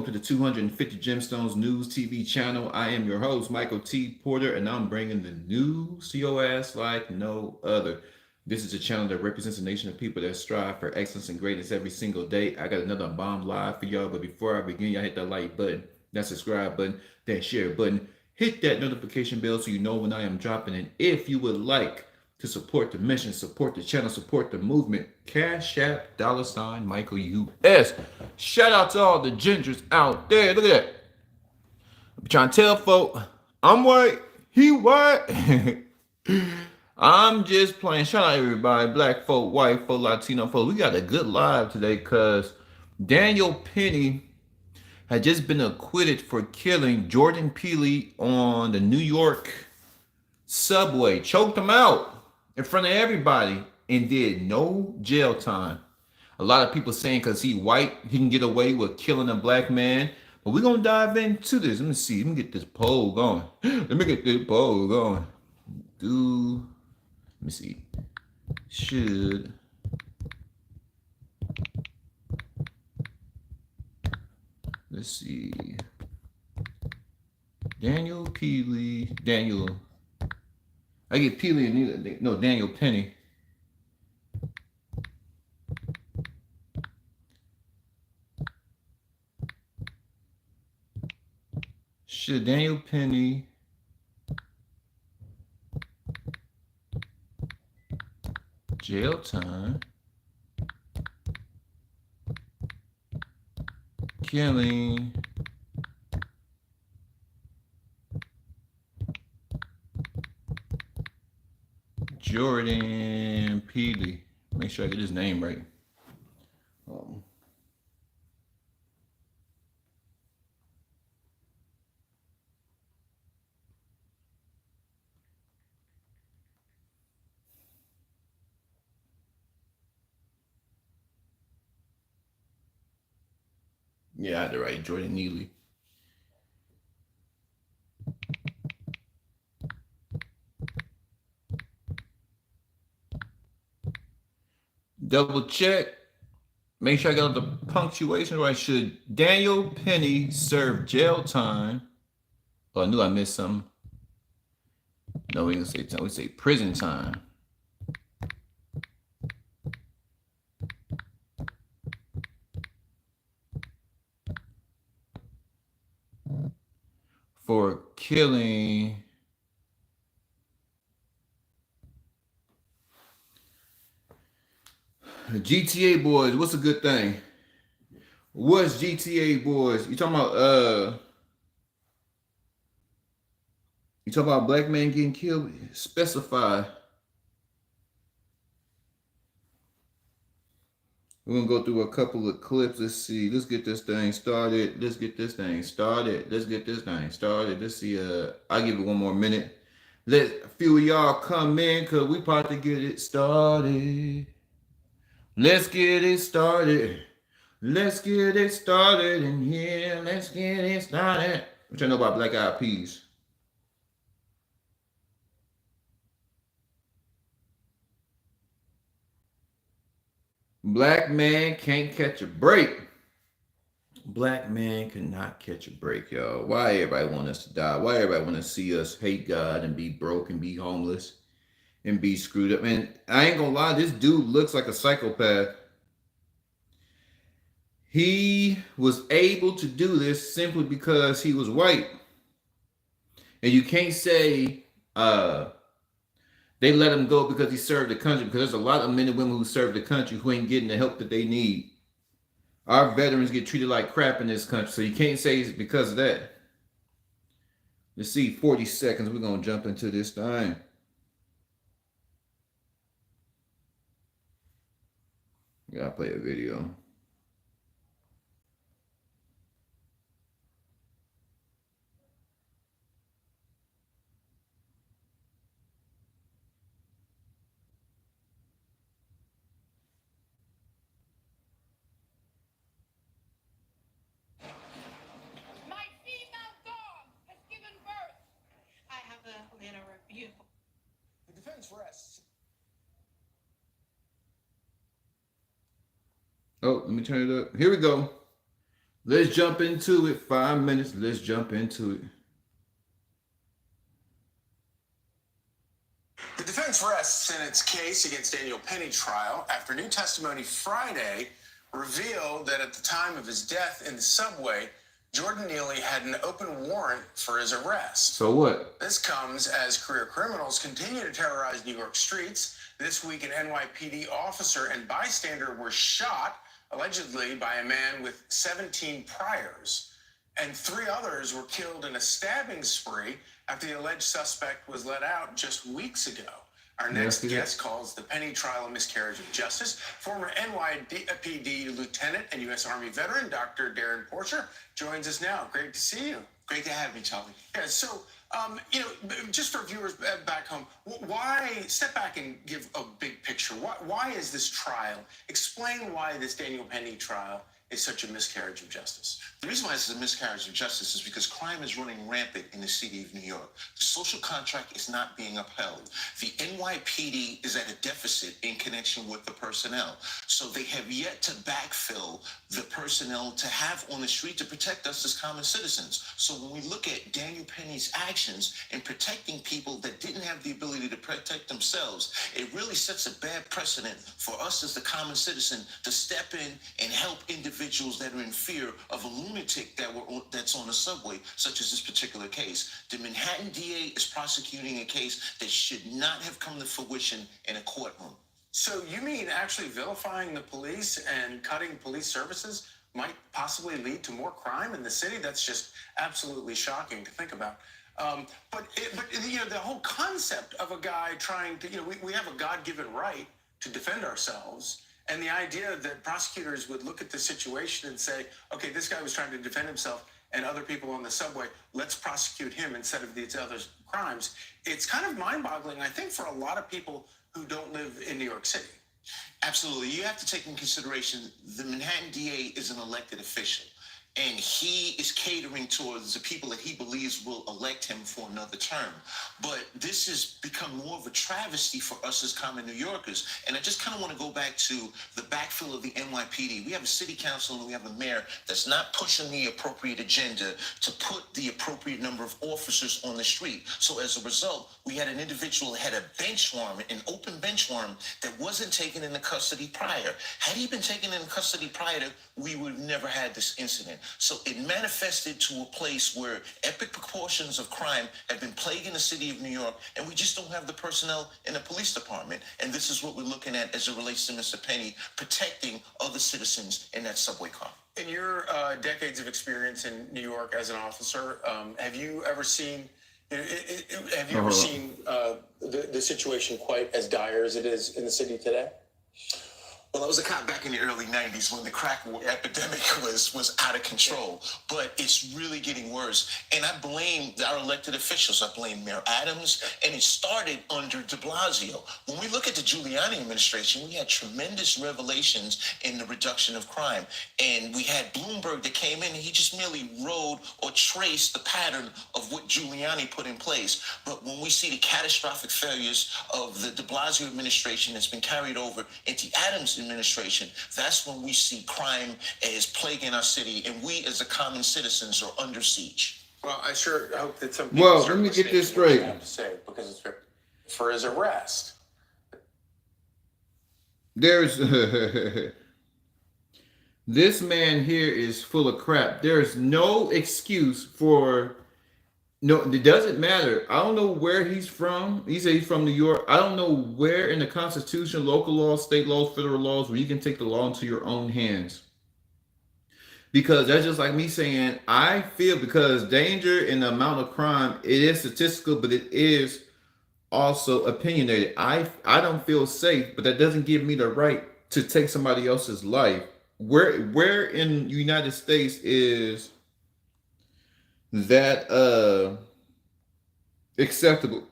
to the 250 Gemstones News TV channel. I am your host, Michael T. Porter, and I'm bringing the news to your ass like no other. This is a channel that represents a nation of people that strive for excellence and greatness every single day. I got another bomb live for y'all, but before I begin, y'all hit that like button, that subscribe button, that share button. Hit that notification bell so you know when I am dropping. And if you would like to support the mission, support the channel, support the movement, Cash App, $Michael US. Shout out to all the gingers out there. Look at that. I'm trying to tell folk, I'm white, he white. I'm just playing. Shout out everybody, black folk, white folk, Latino folk. We got a good live today because Daniel Penny had just been acquitted for killing Jordan Peele on the New York subway. Choked him out in front of everybody and did no jail time. A lot of people saying because he white, he can get away with killing a black man. But we're going to dive into this. Let me see. Let me get this poll going. Let me get this poll going. Let me see. Should let's see. Daniel Peele. I get Peele and no, Daniel Penny. Should Daniel Penny jail time killing Jordan Peele? Make sure I get his name right. Yeah, I had to write Jordan Neely. Double check. Make sure I got the punctuation right. Should Daniel Penny serve jail time? Oh, I knew I missed something. No, we didn't say time. We say prison time. For killing GTA boys. What's a good thing? What's GTA boys? You talking about black man getting killed? Specify. We're gonna go through a couple of clips. Let's see. Let's get this thing started. Let's see. I'll give it one more minute. Let a few of y'all come in because we about to get it started. Let's get it started. Let's get it started in here. Let's get it started. What y'all know about Black Eyed Peas? Black man can't catch a break. Black man cannot catch a break, y'all. Why everybody want us to die? Why everybody want to see us hate God and be broke and be homeless and be screwed up? And I ain't gonna lie, this dude looks like a psychopath. He was able to do this simply because he was white. And you can't say they let him go because he served the country, because there's a lot of men and women who serve the country who ain't getting the help that they need. Our veterans get treated like crap in this country, so you can't say it's because of that. Let's see, 40 seconds. We're going to jump into this thing. Gotta play a video. Oh, let me turn it up. Here we go. Let's jump into it. 5 minutes. Let's jump into it. The defense rests in its case against Daniel Penny trial after new testimony Friday revealed that at the time of his death in the subway, Jordan Neely had an open warrant for his arrest. So what? This comes as career criminals continue to terrorize New York streets. This week, an NYPD officer and bystander were shot, allegedly by a man with 17 priors. And 3 others were killed in a stabbing spree after the alleged suspect was let out just weeks ago. Our next guest calls the Penny trial a miscarriage of justice. Former NYPD lieutenant and U.S. Army veteran Dr. Darren Porcher joins us now. Great to see you. Great to have me, Charlie. Yeah, so, just for viewers back home, why step back and give a big picture? Why is this trial? Explain why this Daniel Penny trial is such a miscarriage of justice. The reason why this is a miscarriage of justice is because crime is running rampant in the city of New York. The social contract is not being upheld. The NYPD is at a deficit in connection with the personnel. So they have yet to backfill the personnel to have on the street to protect us as common citizens. So when we look at Daniel Penny's actions in protecting people that didn't have the ability to protect themselves, it really sets a bad precedent for us as the common citizen to step in and help individuals that are in fear of a lunatic that's on the subway, such as this particular case. The Manhattan DA is prosecuting a case that should not have come to fruition in a courtroom. So you mean actually vilifying the police and cutting police services might possibly lead to more crime in the city? That's just absolutely shocking to think about. But the whole concept of a guy trying to, we have a God-given right to defend ourselves. And the idea that prosecutors would look at the situation and say, okay, this guy was trying to defend himself and other people on the subway, let's prosecute him instead of these other crimes. It's kind of mind-boggling, I think, for a lot of people who don't live in New York City. Absolutely. You have to take in consideration the Manhattan DA is an elected official, and he is catering towards the people that he believes will elect him for another term. But this has become more of a travesty for us as common New Yorkers. And I just kind of want to go back to the backfill of the NYPD. We have a city council and we have a mayor that's not pushing the appropriate agenda to put the appropriate number of officers on the street. So as a result, we had an individual that had a bench warrant, an open bench warrant, that wasn't taken into custody prior. Had he been taken into custody prior, we would have never had this incident. So it manifested to a place where epic proportions of crime have been plaguing the city of New York, and we just don't have the personnel in the police department. And this is what we're looking at as it relates to Mr. Penny protecting other citizens in that subway car. In your decades of experience in New York as an officer, have you ever seen the situation quite as dire as it is in the city today? Well, I was a cop back in the early 90s when the crack epidemic was out of control. But it's really getting worse. And I blame our elected officials. I blame Mayor Adams. And it started under de Blasio. When we look at the Giuliani administration, we had tremendous revelations in the reduction of crime. And we had Bloomberg that came in and he just merely rode or traced the pattern of what Giuliani put in place. But when we see the catastrophic failures of the de Blasio administration that's been carried over into Adams' administration, that's when we see crime as plaguing our city, and we as the common citizens are under siege. Well, I sure hope that some people. Well, let me get this straight. Have to say, because it's for his arrest. There's this man here is full of crap. There's no excuse for. No, it doesn't matter. I don't know where he's from. He said he's from New York. I don't know where in the Constitution, local laws, state laws, federal laws, where you can take the law into your own hands. Because that's just like me saying, I feel because danger and the amount of crime, it is statistical, but it is also opinionated. I don't feel safe, but that doesn't give me the right to take somebody else's life. Where in the United States is that acceptable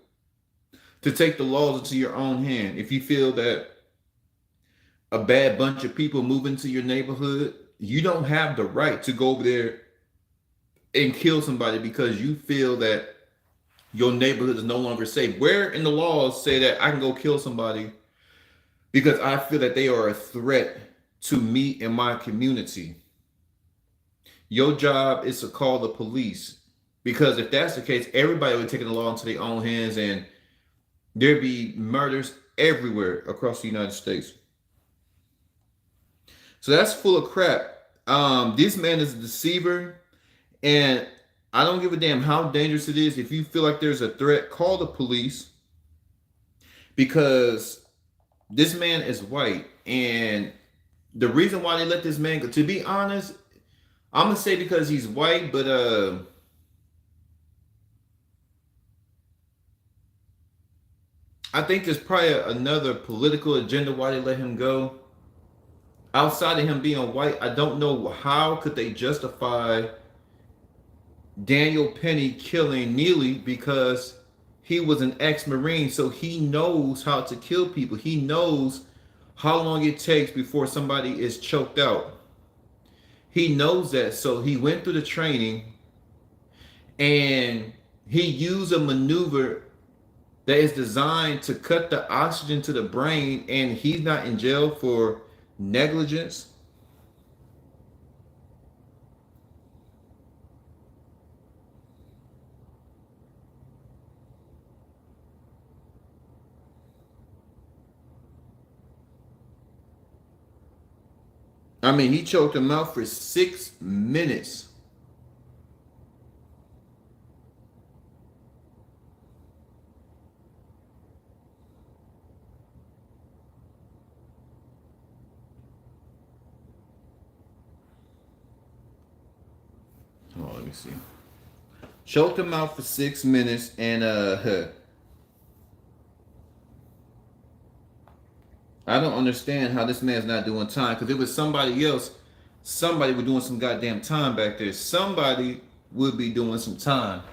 to take the laws into your own hand? If you feel that a bad bunch of people move into your neighborhood, you don't have the right to go over there and kill somebody because you feel that your neighborhood is no longer safe. Where in the laws say that I can go kill somebody because I feel that they are a threat to me and my community? Your job is to call the police. Because if that's the case, everybody would take the law into their own hands and there'd be murders everywhere across the United States. So that's full of crap. This man is a deceiver, and I don't give a damn how dangerous it is. If you feel like there's a threat, call the police because this man is white, and the reason why they let this man go, to be honest, I'm gonna say because he's white, but I think there's probably another political agenda why they let him go. Outside of him being white, I don't know how could they justify Daniel Penny killing Neely because he was an ex-Marine, so he knows how to kill people. He knows how long it takes before somebody is choked out. He knows that, so he went through the training and he used a maneuver that is designed to cut the oxygen to the brain, and he's not in jail for negligence. I mean, he choked him out for 6 minutes. Oh, let me see. Choked him out for 6 minutes, and I don't understand how this man's not doing time, because it was somebody else. Somebody was doing some goddamn time back there. Somebody would be doing some time.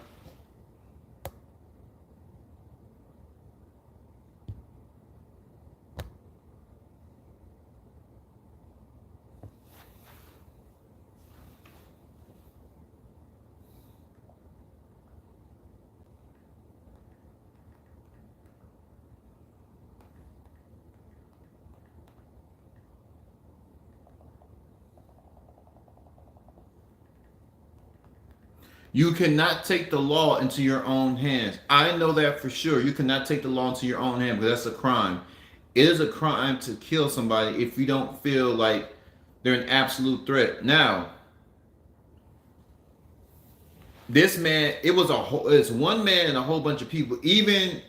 You cannot take the law into your own hands. I know that for sure. You cannot take the law into your own hands, because that's a crime. It is a crime to kill somebody if you don't feel like they're an absolute threat. Now, this man, it's one man and a whole bunch of people. Even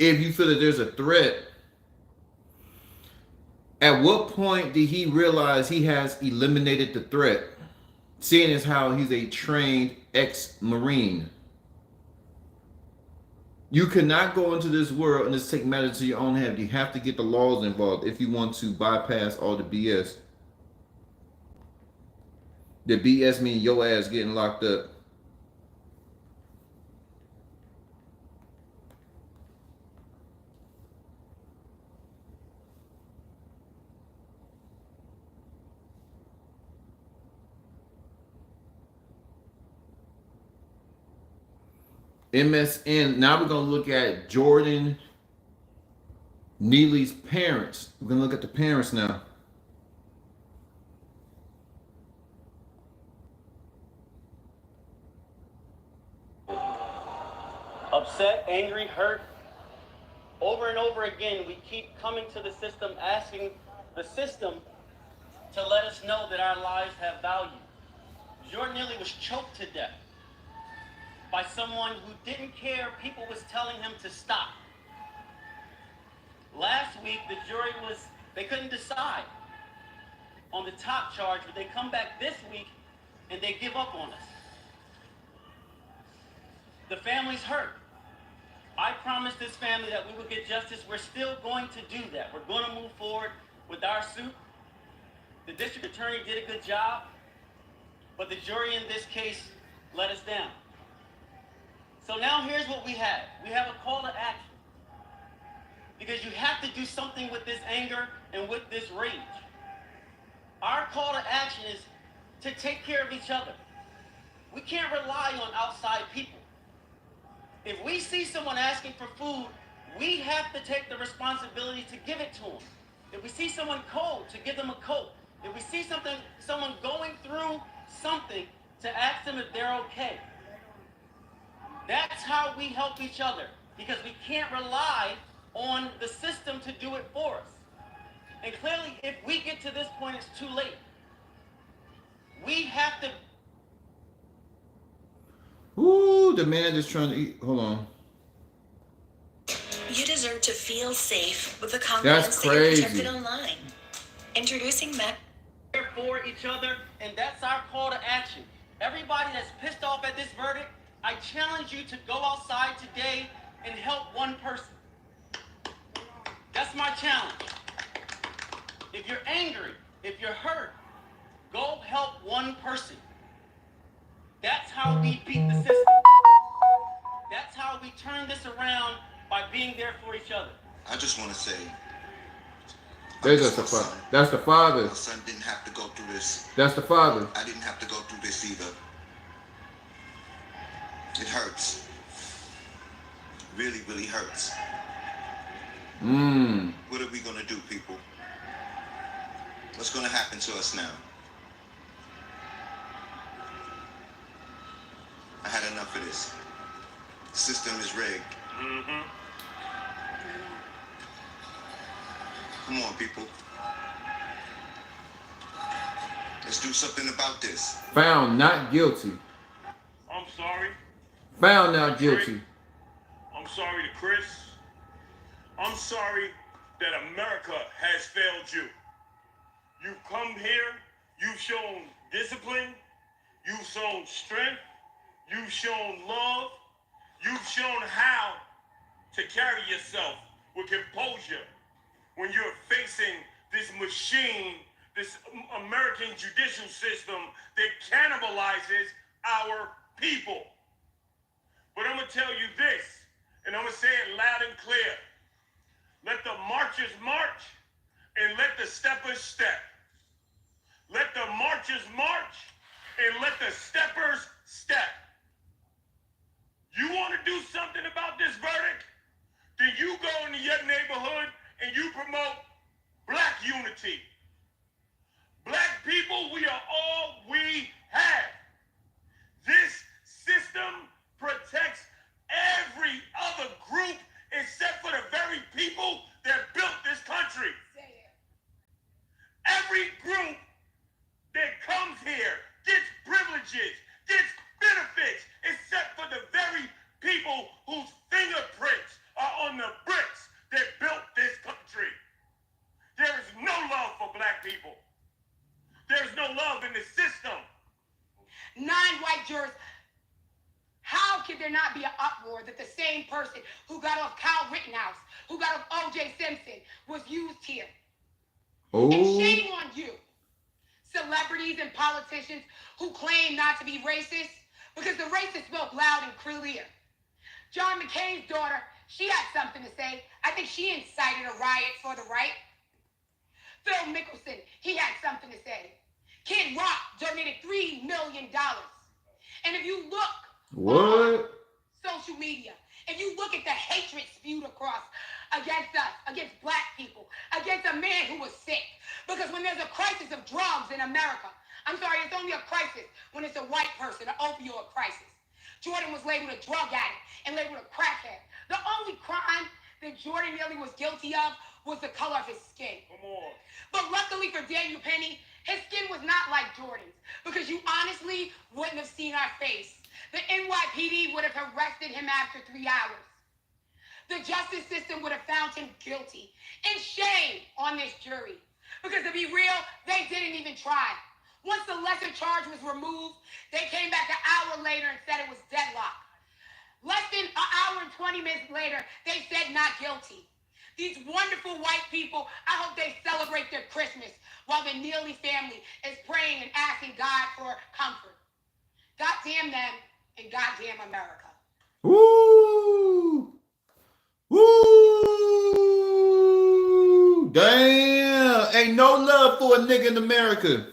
if you feel that there's a threat, at what point did he realize he has eliminated the threat? Seeing as how he's a trained ex-Marine. You cannot go into this world and just take matters to your own hand. You have to get the laws involved if you want to bypass all the BS. The BS means your ass getting locked up. MSN. Now we're going to look at Jordan Neely's parents. We're going to look at the parents now. Upset, angry, hurt. Over and over again, we keep coming to the system, asking the system to let us know that our lives have value. Jordan Neely was choked to death by someone who didn't care. People was telling him to stop. Last week, the jury they couldn't decide on the top charge, but they come back this week and they give up on us. The family's hurt. I promised this family that we would get justice. We're still going to do that. We're going to move forward with our suit. The district attorney did a good job, but the jury in this case let us down. So now here's what we have. We have a call to action. Because you have to do something with this anger and with this rage. Our call to action is to take care of each other. We can't rely on outside people. If we see someone asking for food, we have to take the responsibility to give it to them. If we see someone cold, to give them a coat. If we see someone going through something to ask them if they're okay. That's how we help each other, because we can't rely on the system to do it for us. And clearly, if we get to this point, it's too late. We have to. Ooh, the man just trying to eat. Hold on. You deserve to feel safe with the confidence that you're crazy. protected online. Introducing Mac. For each other, and that's our call to action. Everybody that's pissed off at this verdict, I challenge you to go outside today and help one person. That's my challenge. If you're angry, if you're hurt, go help one person. That's how we beat the system. That's how we turn this around, by being there for each other. I just want to say, That's the father. That's the father. my son didn't have to go through this. That's the father. I didn't have to go through this either. It hurts. Really, really hurts. What are we gonna do, people? What's gonna happen to us now? I had enough of this. The system is rigged. Come on, people. Let's do something about this. Found not guilty. I'm sorry. Found not guilty. I'm sorry to Chris. I'm sorry that America has failed you. You've come here, you've shown discipline, you've shown strength, you've shown love, you've shown how to carry yourself with composure when you're facing this machine, this American judicial system that cannibalizes our people. But I'm going to tell you this, and I'm going to say it loud and clear. Let the marchers march, and let the steppers step. Let the marchers march, and let the steppers step. You want to do something about this verdict? Then you go into your neighborhood and you promote black unity. Black people, we are all we have. This system protects every other group except for the very people that built this country. Every group that comes here gets privileges, gets benefits, except for the very people whose fingerprints are on the bricks that built this country. There is no love for black people. There's no love in the system. 9 white jurors. How could there not be an uproar that the same person who got off Kyle Rittenhouse, who got off O.J. Simpson, was used here? Oh. And shame on you, celebrities and politicians who claim not to be racist, because the racist spoke loud and clear. John McCain's daughter, she had something to say. I think she incited a riot for the right. Phil Mickelson, he had something to say. Kid Rock donated $3 million. And if you look on social media, if you look at the hatred spewed across against us, against black people, against a man who was sick, because when there's a crisis of drugs in America, I'm sorry, it's only a crisis when it's a white person, an opioid crisis. Jordan was labeled a drug addict and labeled a crackhead. The only crime that Jordan nearly was guilty of was the color of his skin. Come on. But luckily for Daniel Penny, his skin was not like Jordan's, because you honestly wouldn't have seen our face. The NYPD would have arrested him after 3 hours. The justice system would have found him guilty. And shame on this jury. Because to be real, they didn't even try. Once the lesser charge was removed, they came back an hour later and said it was deadlock. Less than an hour and 20 minutes later, they said not guilty. These wonderful white people, I hope they celebrate their Christmas while the Neely family is praying and asking God for comfort. God damn them and goddamn America. Woo! Woo! Damn! Ain't no love for a nigga in America.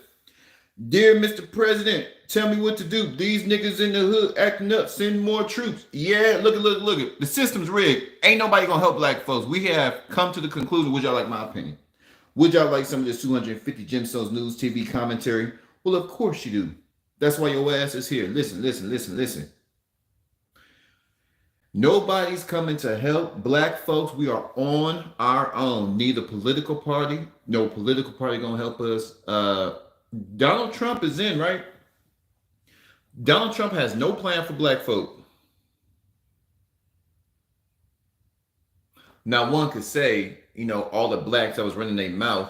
Dear Mr. President, tell me what to do. These niggas in the hood acting up. Send more troops. Yeah, look at. The system's rigged. Ain't nobody gonna help black folks. We have come to the conclusion. Would y'all like my opinion? Would y'all like some of this 250 Gemstones News TV commentary? Well, of course you do. That's why your ass is here. Listen. Nobody's coming to help black folks. We are on our own. Neither political party, no political party gonna help us. Donald Trump is in, right? Donald Trump has no plan for black folk. Now, one could say, all the blacks that was running their mouth,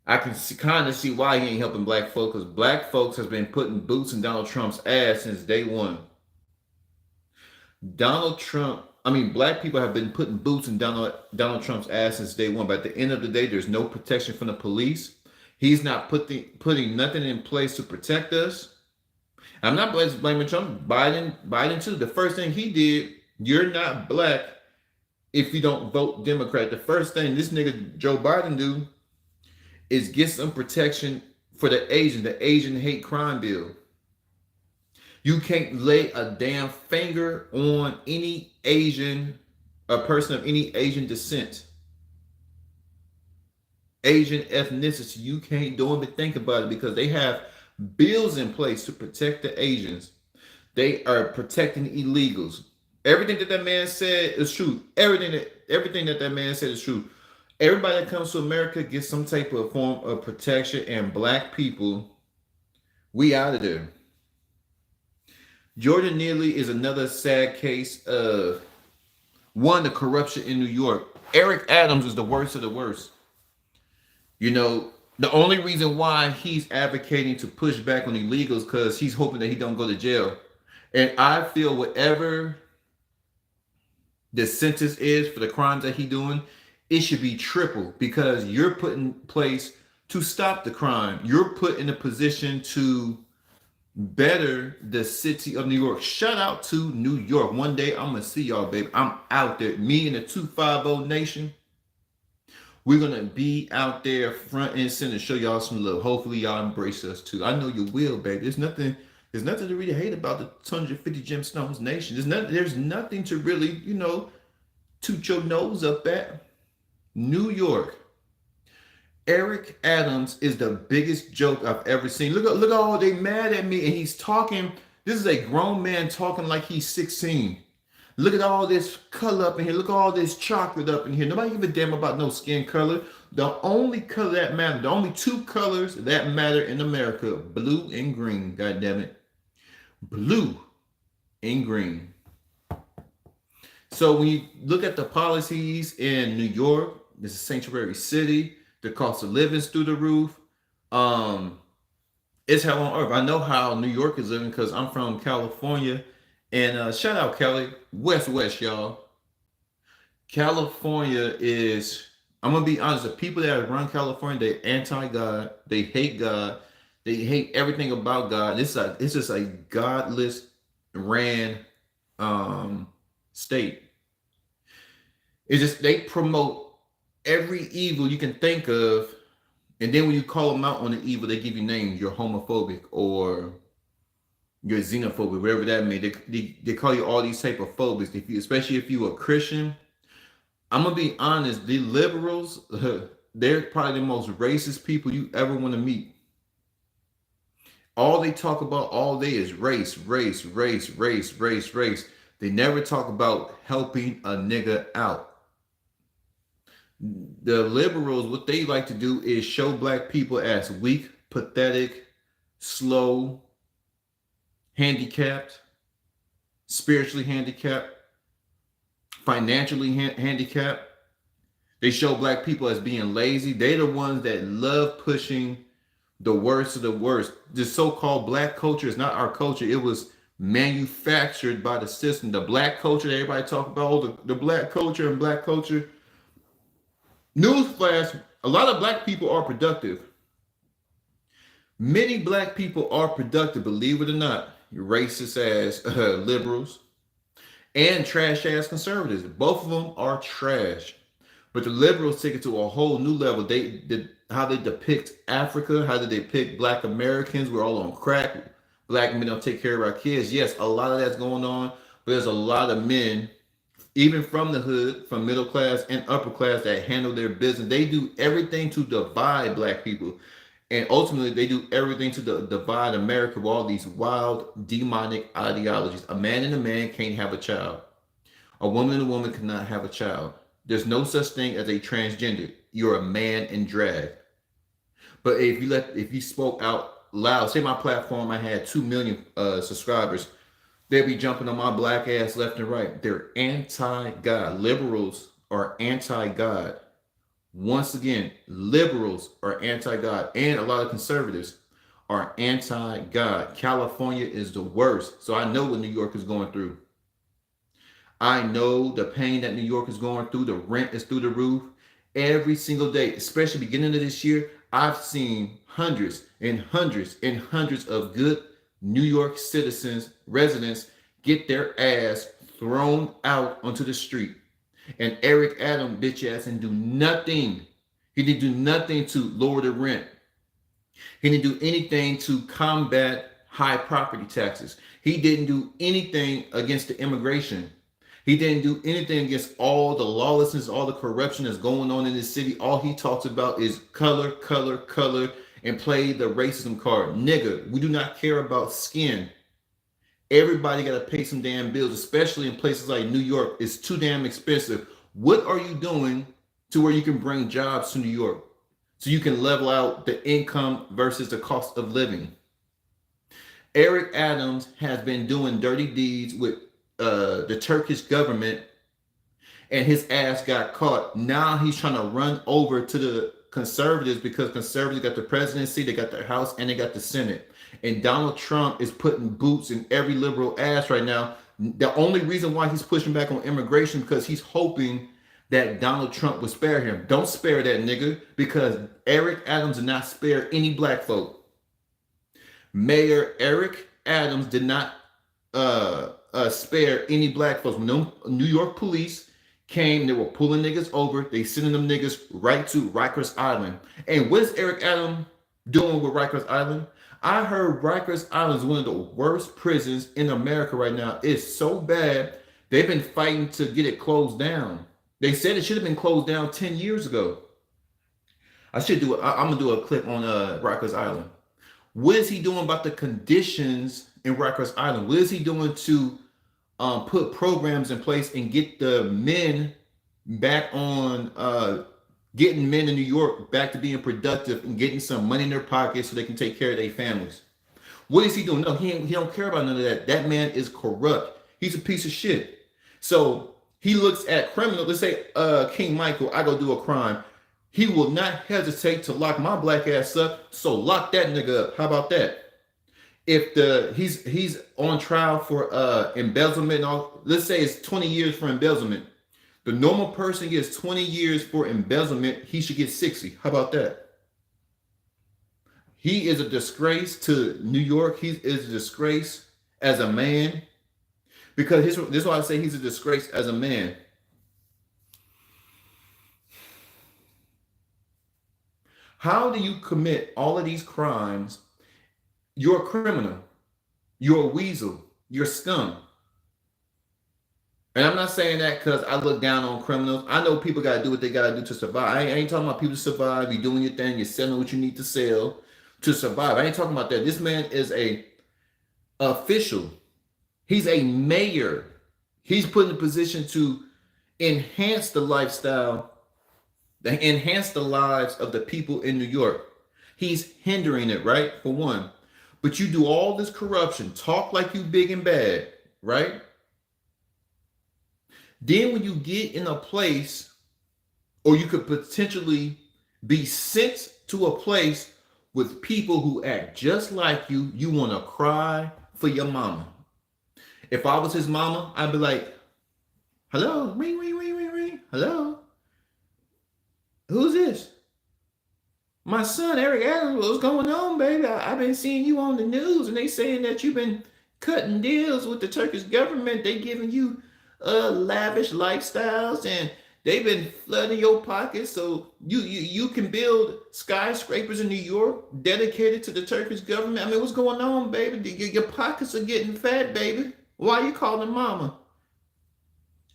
I can kind of see why he ain't helping black folks, because black folks has been putting boots in Donald Trump's ass since day one. Black people have been putting boots in Donald Trump's ass since day one. But at the end of the day, there's no protection from the police. He's not putting nothing in place to protect us. I'm not blaming Trump. Biden too. The first thing he did, you're not black if you don't vote Democrat. The first thing this nigga Joe Biden do is get some protection for the Asian hate crime bill. You can't lay a damn finger on any a person of any Asian descent, Asian ethnicity. You can't don't even think about it, because they have bills in place to protect the Asians. They are protecting illegals. Everything that man said is true. Everything that man said is true. Everybody that comes to America gets some type of form of protection, and black people, we out of there. Jordan Neely is another sad case of the corruption in New York. Eric Adams is the worst of the worst. The only reason why he's advocating to push back on illegals because he's hoping that he don't go to jail. And I feel whatever the sentence is for the crimes that he's doing, it should be triple, because you're put in place to stop the crime. You're put in a position to better the city of New York. Shout out to New York. One day I'm gonna see y'all, baby. I'm out there. Me and the 250 Nation. We're gonna be out there front and center, show y'all some love. Hopefully y'all embrace us too. I know you will, baby. There's nothing to really hate about the 250 Gemstones Nation. There's nothing to really, toot your nose up at. New York. Eric Adams is the biggest joke I've ever seen. Look, oh, they mad at me, and he's talking. This is a grown man talking like he's 16. Look at all this color up in here. Look at all this chocolate up in here. Nobody give a damn about no skin color. The only color that matters, the only two colors that matter in America, blue and green. God damn it. Blue and green. So when you look at the policies in New York, this is a sanctuary city. The cost of living is through the roof. It's hell on earth. I know how New York is living because I'm from California. And shout out Cali. West, y'all. California is, I'm going to be honest, the people that run California, they're anti-God. They hate God. They hate everything about God. It's just a godless ran state. It's just, they promote every evil you can think of, and then when you call them out on the evil, they give you names. You're homophobic or you're xenophobic, whatever that means. They call you all these type of phobics. Especially if you're a Christian. I'm gonna be honest, the liberals, they're probably the most racist people you ever want to meet. All they talk about all day is race. They never talk about helping a nigga out. The liberals, what they like to do is show black people as weak, pathetic, slow, handicapped, spiritually handicapped, financially handicapped. They show black people as being lazy. They're the ones that love pushing the worst of the worst. The so-called black culture is not our culture. It was manufactured by the system. The black culture that everybody talk about, the black culture and black culture. Newsflash, a lot of black people are productive. Many black people are productive, believe it or not. Racist ass liberals and trash ass conservatives. Both of them are trash. But the liberals take it to a whole new level. How they depict Africa, how they depict black Americans. We're all on crack. Black men don't take care of our kids. Yes, a lot of that's going on. But there's a lot of men, even from the hood, from middle class and upper class, that handle their business. They do everything to divide black people. And ultimately, they do everything to divide America with all these wild, demonic ideologies. A man and a man can't have a child. A woman and a woman cannot have a child. There's no such thing as a transgender. You're a man in drag. But if you spoke out loud, say my platform, I had 2 million subscribers, they'll be jumping on my black ass left and right. They're anti-God. Liberals are anti-God. Once again, liberals are anti-God, and a lot of conservatives are anti-God. California is the worst. So I know what New York is going through. I know the pain that New York is going through. The rent is through the roof. Every single day, especially beginning of this year, I've seen hundreds and hundreds and hundreds of good New York citizens, residents, get their ass thrown out onto the street. And Eric Adams, bitch ass, didn't do nothing. He didn't do nothing to lower the rent. He didn't do anything to combat high property taxes. He didn't do anything against the immigration. He didn't do anything against all the lawlessness, all the corruption that's going on in this city. All he talks about is color, color, color, and play the racism card. Nigga, we do not care about skin. Everybody got to pay some damn bills, especially in places like New York. It's too damn expensive. What are you doing to where you can bring jobs to New York so you can level out the income versus the cost of living? Eric Adams has been doing dirty deeds with the Turkish government, and his ass got caught. Now he's trying to run over to the conservatives because conservatives got the presidency, they got the House, and they got the Senate. And Donald Trump is putting boots in every liberal ass right now. The only reason why he's pushing back on immigration because he's hoping that Donald Trump will spare him. Don't spare that nigga, because Eric Adams did not spare any black folk. Mayor Eric Adams did not spare any black folks. When no New York police came, they were pulling niggas over. They sending them niggas right to Rikers Island. And what is Eric Adams doing with Rikers Island? I heard Rikers Island is one of the worst prisons in America right now. It's so bad, they've been fighting to get it closed down. They said it should have been closed down 10 years ago. I'm gonna do a clip on Rikers Island. What is he doing about the conditions in Rikers Island? What is he doing to put programs in place and get the men back on, getting men in New York back to being productive and getting some money in their pockets so they can take care of their families? What is he doing? No, he don't care about none of that. That man is corrupt. He's a piece of shit. So he looks at criminals. Let's say King Michael, I go do a crime. He will not hesitate to lock my black ass up. So lock that nigga up. How about that? If he's on trial for embezzlement, and all, let's say it's 20 years for embezzlement. The normal person gets 20 years for embezzlement. He should get 60. How about that? He is a disgrace to New York. He is a disgrace as a man. Because this is why I say he's a disgrace as a man. How do you commit all of these crimes? You're a criminal. You're a weasel. You're scum. And I'm not saying that because I look down on criminals. I know people got to do what they got to do to survive. I ain't talking about people to survive. You're doing your thing. You're selling what you need to sell to survive. I ain't talking about that. This man is a official. He's a mayor. He's put in a position to enhance the lifestyle, enhance the lives of the people in New York. He's hindering it, right? For one. But you do all this corruption, talk like you big and bad, right? Then when you get in a place, or you could potentially be sent to a place with people who act just like you, you want to cry for your mama. If I was his mama, I'd be like, hello, ring, ring, ring, ring, ring. Hello? Who's this? My son, Eric Adams. What's going on, baby? I've been seeing you on the news, and they saying that you've been cutting deals with the Turkish government. They giving you lavish lifestyles, and they've been flooding your pockets so you can build skyscrapers in New York dedicated to the Turkish government. I mean, what's going on, baby? Your pockets are getting fat, baby. Why are you calling mama?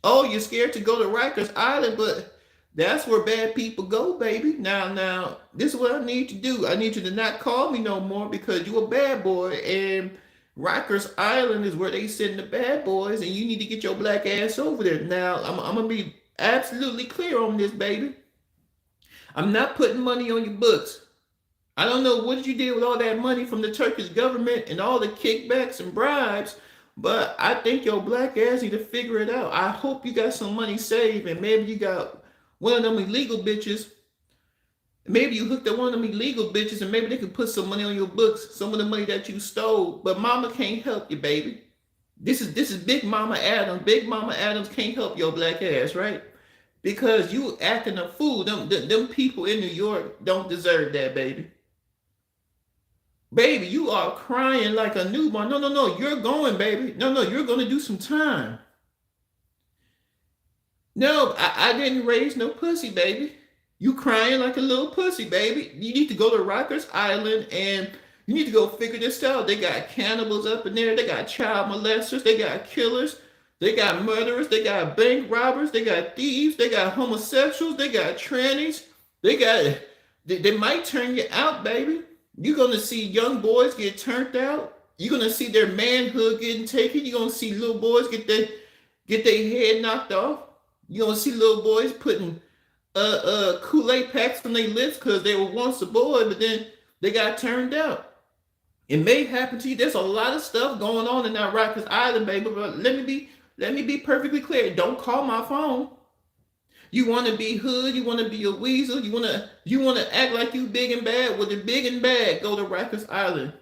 Oh, you're scared to go to Rikers Island, but That's where bad people go, baby. Now, this is what I need to do. I need you to not call me no more because you a bad boy, and Rikers Island is where they send the bad boys, and you need to get your black ass over there. Now, I'm gonna be absolutely clear on this, baby. I'm not putting money on your books. I don't know what you did with all that money from the Turkish government and all the kickbacks and bribes, but I think your black ass need to figure it out. I hope you got some money saved, and maybe you got one of them illegal bitches. Maybe you hooked up one of them illegal bitches, and maybe they could put some money on your books, some of the money that you stole. But Mama can't help you, baby. This is Big Mama Adams. Big Mama Adams can't help your black ass, right? Because you acting a fool. Them people in New York don't deserve that, baby. Baby, you are crying like a newborn. No, you're going, baby. No, you're going to do some time. No, I didn't raise no pussy, baby. You crying like a little pussy, baby. You need to go to Rikers Island and you need to go figure this out. They got cannibals up in there. They got child molesters. They got killers. They got murderers. They got bank robbers. They got thieves. They got homosexuals. They got trannies. They might turn you out, baby. You're going to see young boys get turned out. You're going to see their manhood getting taken. You're going to see little boys get their head knocked off. You're going to see little boys putting Kool-Aid packs on their lips because they were once a boy, but then they got turned out. It may happen to you. There's a lot of stuff going on in that Rikers Island, baby, but let me be perfectly clear. Don't call my phone. You want to be hood, you want to be a weasel, you want to act like you big and bad. Well, the big and bad go to Rikers Island.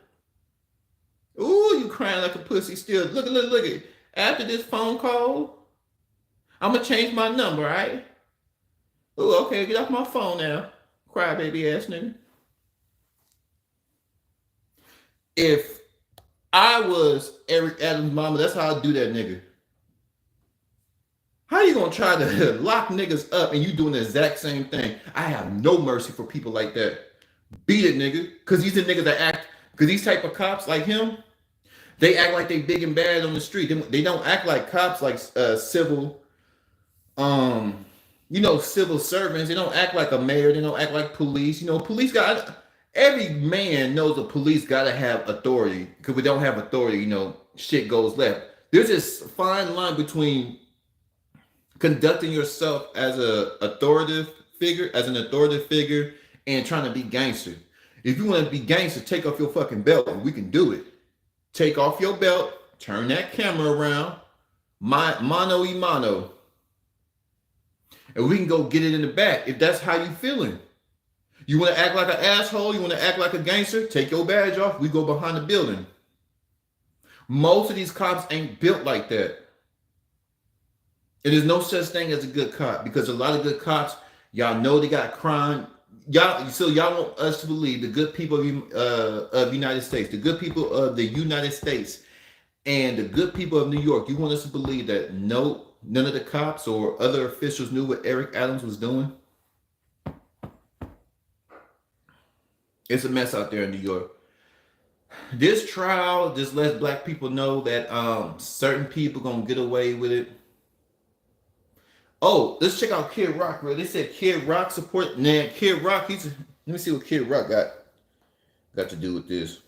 Ooh, you crying like a pussy still. Look at. After this phone call, I'm going to change my number, all right? Ooh, okay, get off my phone now. Crybaby ass nigga. If I was Eric Adams' mama, that's how I'd do that nigga. How you gonna try to lock niggas up and you doing the exact same thing? I have no mercy for people like that. Beat it, nigga. Cause these are niggas that act, cause these type of cops like him, they act like they big and bad on the street. They don't act like cops like civil, civil servants. They don't act like a mayor. They don't act like police. Police every man knows the police gotta have authority. Cause we don't have authority, shit goes left. There's this fine line between conducting yourself as an authoritative figure, and trying to be gangster. If you want to be gangster, take off your fucking belt and we can do it. Take off your belt, turn that camera around, mano y mano. And we can go get it in the back if that's how you feeling. You want to act like an asshole, you want to act like a gangster, take your badge off, we go behind the building. Most of these cops ain't built like that. It is no such thing as a good cop because a lot of good cops, y'all know they got crime. Y'all want us to believe the good people of United States, the good people of the United States, and the good people of New York. You want us to believe that none of the cops or other officials knew what Eric Adams was doing. It's a mess out there in New York. This trial just lets black people know that certain people gonna get away with it. Oh, let's check out Kid Rock, bro. They said Kid Rock support. Nah, Kid Rock, let me see what Kid Rock got to do with this.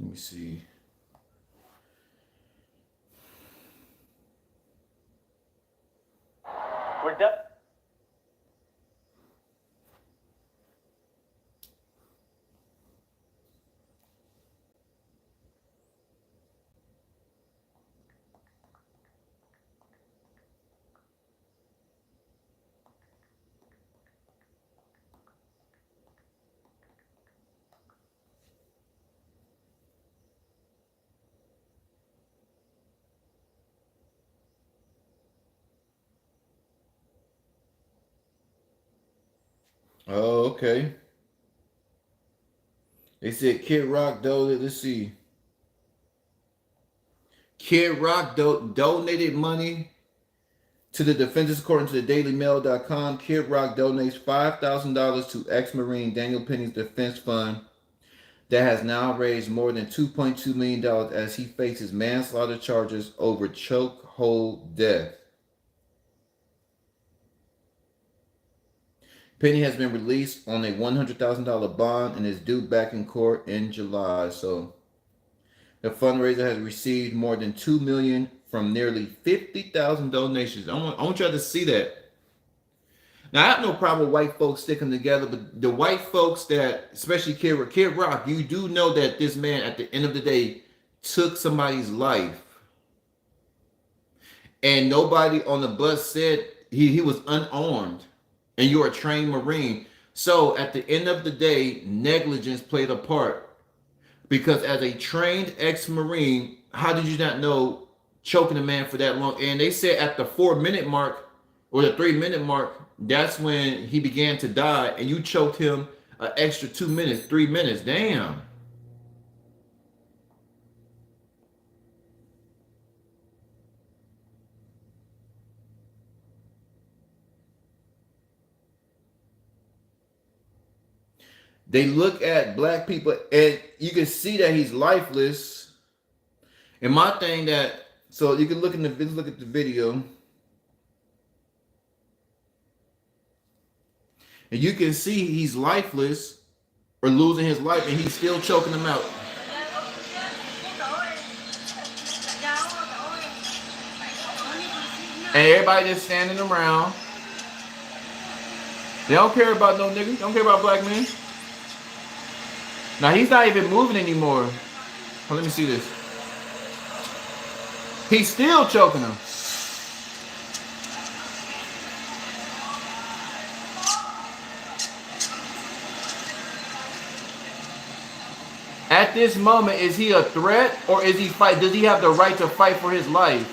Let me see. We're done. Oh, okay. They said Kid Rock though. Let's see. Kid Rock donated money to the defendants, according to the DailyMail.com. Kid Rock donates $5,000 to ex-Marine Daniel Penny's defense fund that has now raised more than $2.2 million as he faces manslaughter charges over chokehold death. Penny has been released on a $100,000 bond and is due back in court in July. So the fundraiser has received more than $2 million from nearly 50,000 donations. I want y'all to see that. Now, I have no problem with white folks sticking together, but the white folks that, especially Kid Rock, you do know that this man, at the end of the day, took somebody's life. And nobody on the bus said he was unarmed. And you're a trained Marine. So at the end of the day, negligence played a part. Because as a trained ex-Marine, how did you not know choking a man for that long? And they said at the 4-minute mark or the 3-minute mark, that's when he began to die. And you choked him an extra 2 minutes, 3 minutes. Damn. They look at black people and you can see that he's lifeless. And my thing that, so you can look at the video. And you can see he's lifeless or losing his life and he's still choking him out. And everybody just standing around. They don't care about no niggas. They don't care about black men. Now he's not even moving anymore. Well, let me see this. He's still choking him. At this moment, is he a threat or is he fight? Does he have the right to fight for his life?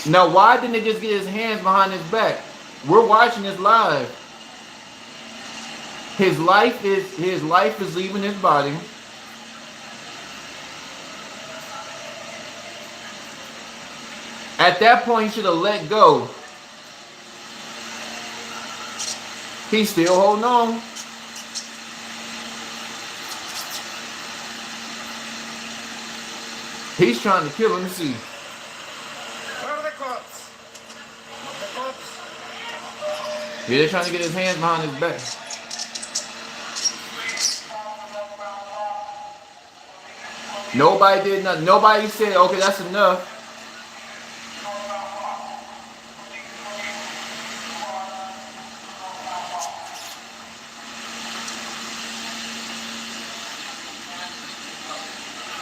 Now, why didn't he just get his hands behind his back? We're watching this live. His life is leaving his body. At that point, he should have let go. He's still holding on. He's trying to kill him. Let me see. Where are the cops? The cops? Yeah, they're trying to get his hands behind his back. Nobody did nothing. Nobody said, okay, that's enough.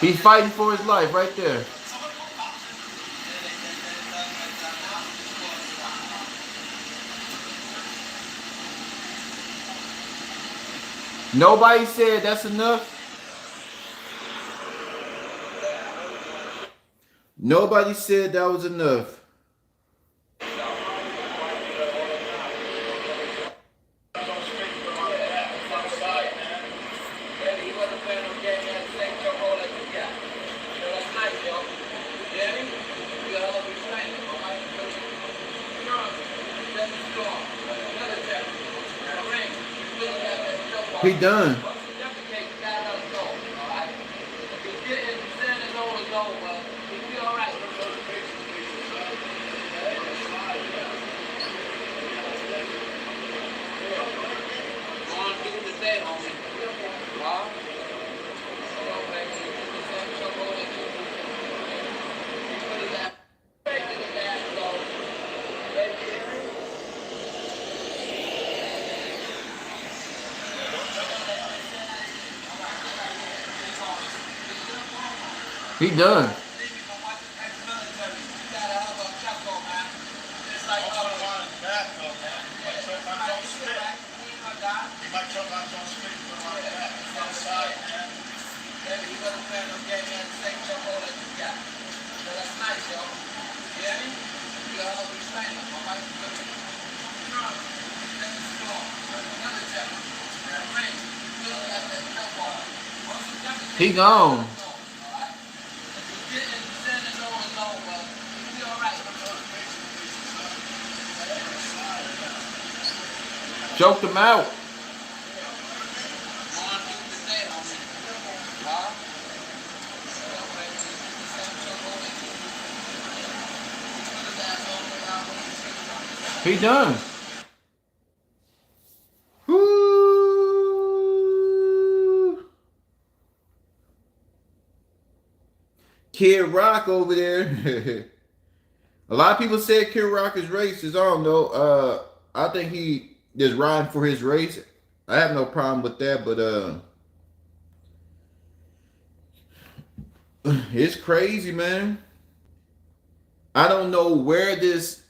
He's fighting for his life right there. Nobody said that's enough. Nobody said that was enough. He done. He done. He gone. Choked him out. He done. Woo. Kid Rock over there. A lot of people said Kid Rock is racist. I don't know. I think he is riding for his race. I have no problem with that, but it's crazy, man. I don't know where this.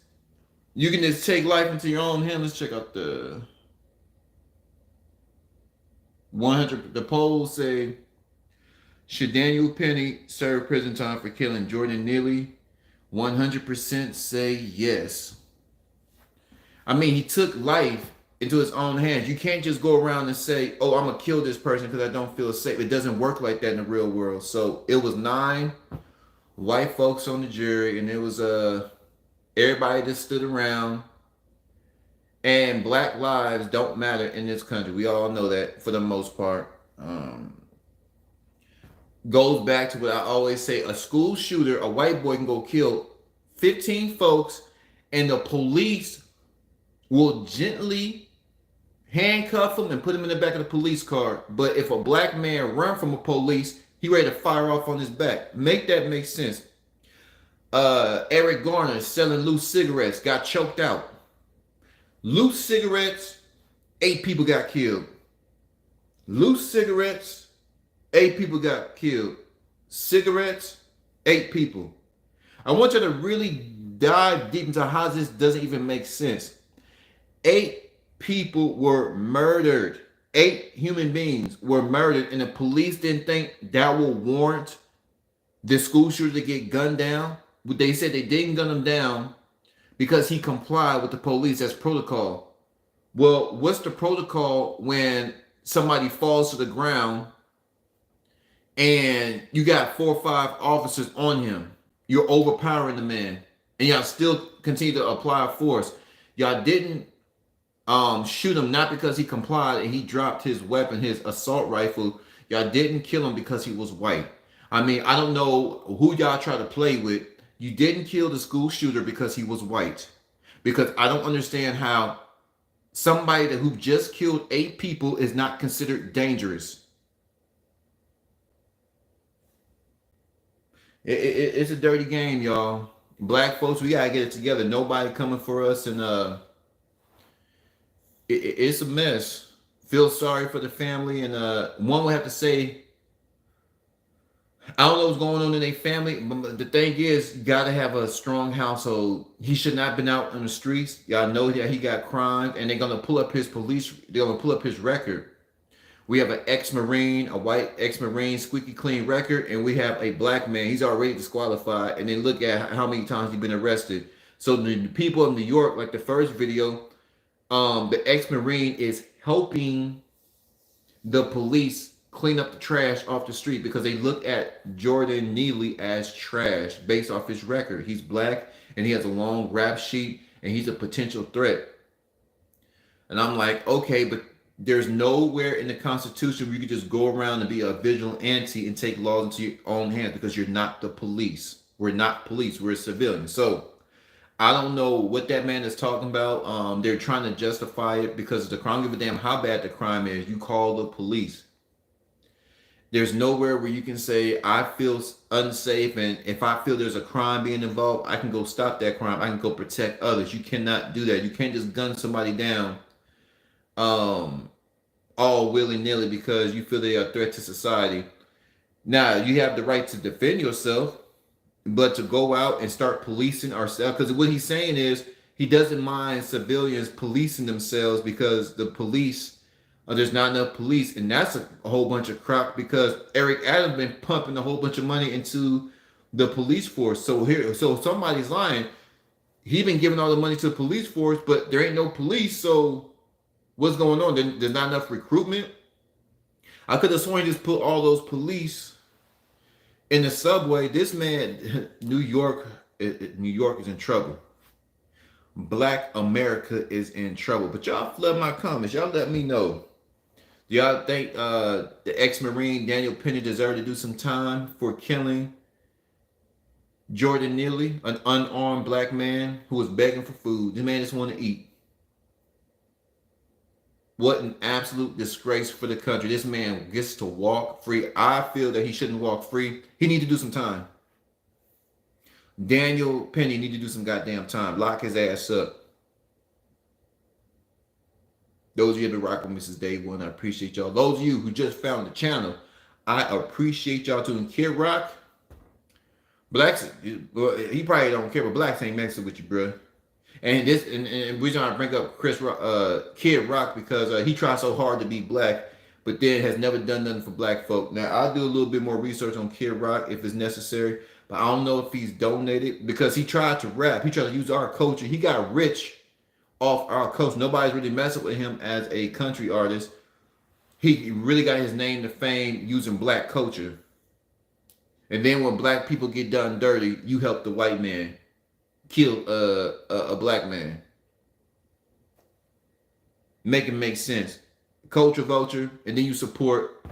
You can just take life into your own hands. Let's check out the 100. The polls say, should Daniel Penny serve prison time for killing Jordan Neely? 100% say yes. I mean, he took life into his own hands. You can't just go around and say, oh, I'm going to kill this person because I don't feel safe. It doesn't work like that in the real world. So it was 9 white folks on the jury, and it was everybody that stood around. And black lives don't matter in this country. We all know that for the most part. Goes back to what I always say. A school shooter, a white boy, can go kill 15 folks, and the police will gently handcuff him and put him in the back of the police car. But if a black man run from a police, he ready to fire off on his back. Make that make sense. Eric Garner selling loose cigarettes, got choked out. Loose cigarettes, 8 people got killed. Loose cigarettes, 8 people got killed. Cigarettes, 8 people. I want you to really dive deep into how this doesn't even make sense. 8 people were murdered. 8 human beings were murdered, and the police didn't think that will warrant the school shooter to get gunned down. But they said they didn't gun him down because he complied with the police as protocol. Well, what's the protocol when somebody falls to the ground and you got 4 or 5 officers on him? You're overpowering the man, and y'all still continue to apply force. Y'all didn't shoot him not because he complied and he dropped his weapon, his assault rifle. Y'all didn't kill him because he was white. I mean, I don't know who y'all try to play with. You didn't kill the school shooter because he was white. Because I don't understand how somebody who just killed 8 people is not considered dangerous. It's a dirty game, y'all. Black folks, we gotta get it together. Nobody coming for us, and it's a mess. Feel sorry for the family, and one will have to say, I don't know what's going on in their family, but the thing is, you gotta have a strong household. He should not have been out on the streets. Y'all know that he got crimes, and they're gonna pull up his they're gonna pull up his record. We have an ex-Marine, a white ex-Marine, squeaky clean record, and we have a black man. He's already disqualified, and then look at how many times he's been arrested. So the people of New York, like the first video, the ex-Marine is helping the police clean up the trash off the street because they look at Jordan Neely as trash based off his record. He's black, and he has a long rap sheet, and he's a potential threat. And I'm like, okay, but there's nowhere in the Constitution where you can just go around and be a vigilante and take laws into your own hands, because you're not the police. We're not police. We're civilians. So I don't know what that man is talking about. They're trying to justify it because the crime, give a damn how bad the crime is. You call the police. There's nowhere where you can say, I feel unsafe, and if I feel there's a crime being involved, I can go stop that crime. I can go protect others. You cannot do that. You can't just gun somebody down all willy-nilly because you feel they are a threat to society. Now, you have the right to defend yourself, but to go out and start policing ourselves, because what he's saying is he doesn't mind civilians policing themselves because the police, there's not enough police, and that's a whole bunch of crap because Eric Adams been pumping a whole bunch of money into the police force. So somebody's lying. He been giving all the money to the police force, but there ain't no police, so what's going on? There's not enough recruitment. I could have sworn he just put all those police in the subway. This man, New York is in trouble. Black America is in trouble. But y'all flood my comments. Y'all let me know. Do y'all think the ex-Marine Daniel Penny deserved to do some time for killing Jordan Neely, an unarmed black man who was begging for food? This man just wanted to eat. What an absolute disgrace for the country. This man gets to walk free. I feel that he shouldn't walk free. He need to do some time. Daniel Penny need to do some goddamn time. Lock his ass up. Those of you that been rocking with Mrs. Day One, I appreciate y'all. Those of you who just found the channel, I appreciate y'all too. And Kid Rock, Blacks, he probably don't care, but Blacks ain't messing with you, bro. And this, and we're trying to bring up Kid Rock because he tried so hard to be black, but then has never done nothing for black folk. Now I'll do a little bit more research on Kid Rock if it's necessary, but I don't know if he's donated because he tried to rap. He tried to use our culture. He got rich off our coast. Nobody's really messing with him as a country artist. He really got his name to fame using black culture. And then when black people get done dirty, you help the white man kill a black man. Make it make sense. Culture vulture, and then you support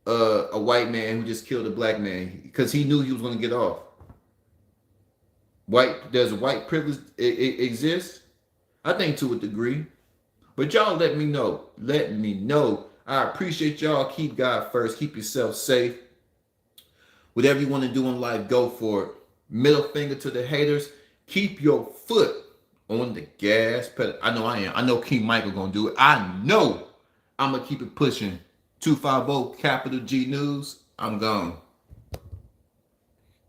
a white man who just killed a black man because he knew he was going to get off. Does white privilege exist? I think to a degree. But y'all let me know. Let me know. I appreciate y'all. Keep God first. Keep yourself safe. Whatever you want to do in life, go for it. Middle finger to the haters. Keep your foot on the gas pedal. I know I am. I know King Michael gonna do it. I know I'm gonna keep it pushing. 250 Capital G News. I'm gone.